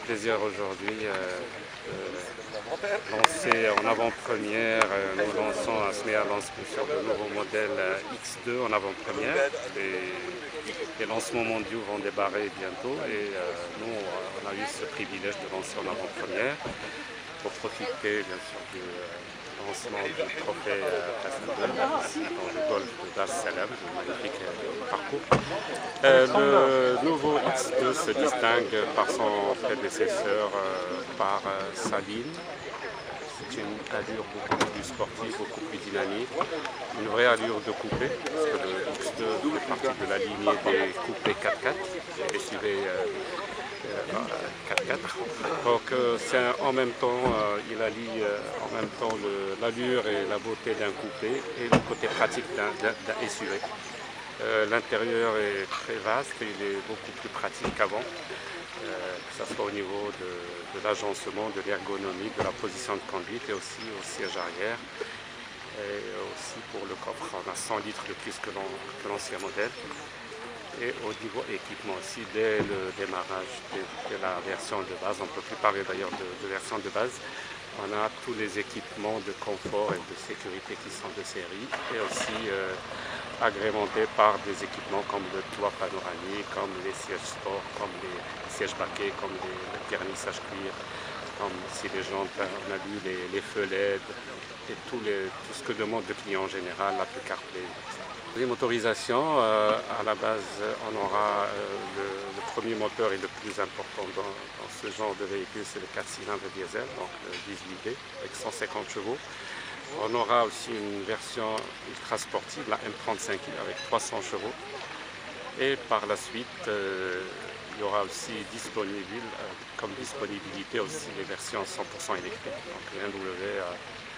plaisir aujourd'hui de lancer en avant-première. Nous lançons, Asmea lance sur le nouveau modèle X2 en avant-première. Les lancements mondiaux vont débarrer bientôt et nous, on a eu ce privilège de lancer en avant-première pour profiter bien sûr du lancement du trophée Castel dans le golfe de Dar es Salaam, un magnifique parcours. Le nouveau X2 se distingue par son prédécesseur, par sa ligne. C'est une allure beaucoup plus sportive, beaucoup plus dynamique, une vraie allure de coupé, parce que le X2 fait partie de la lignée des coupés 4x4, des SUV 4x4. Donc en même temps, il allie en même temps l'allure et la beauté d'un coupé et le côté pratique d'un SUV. L'intérieur est très vaste, il est beaucoup plus pratique qu'avant, que ce soit au niveau de l'agencement, de l'ergonomie, de la position de conduite et aussi au siège arrière. Et aussi pour le coffre, on a 100 litres de plus que l'ancien modèle. Et au niveau équipement aussi, dès le démarrage de la version de base, on ne peut plus parler d'ailleurs de version de base, on a tous les équipements de confort et de sécurité qui sont de série et aussi agrémentés par des équipements comme le toit panoramique, comme les sièges sport, comme les sièges baquets, comme les vernissages cuir, comme si les jantes, on a vu les feux LED et tout ce que demande le client en général, l'Apple CarPlay. Les motorisations, à la base, on aura le premier moteur et le plus important dans ce genre de véhicule, c'est le 4 cylindres diesel, donc le 18D, avec 150 chevaux. On aura aussi une version ultra sportive, la M35i, avec 300 chevaux. Et par la suite, il y aura aussi comme disponibilité aussi les versions 100% électriques. Donc BMW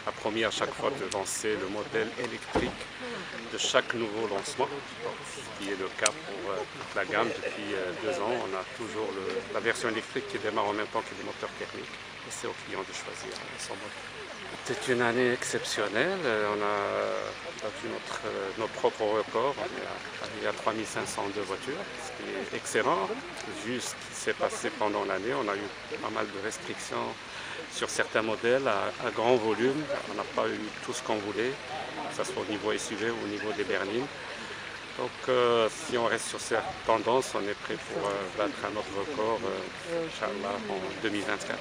a promis à chaque fois de lancer le modèle électrique de chaque nouveau lancement, ce qui est le cas pour toute la gamme. Depuis 2 ans, on a toujours la version électrique qui démarre en même temps que les moteurs thermiques. Et c'est au client de choisir son modèle. C'est une année exceptionnelle. On a battu nos propres records. On est à 3502 voitures, ce qui est excellent. Vu ce qui s'est passé pendant l'année, on a eu pas mal de restrictions sur certains modèles à grand volume. On n'a pas eu tout ce qu'on voulait, que ce soit au niveau SUV ou au niveau des berlines. Donc si on reste sur cette tendance, on est prêt pour battre un autre record, Inch'Allah, en 2024.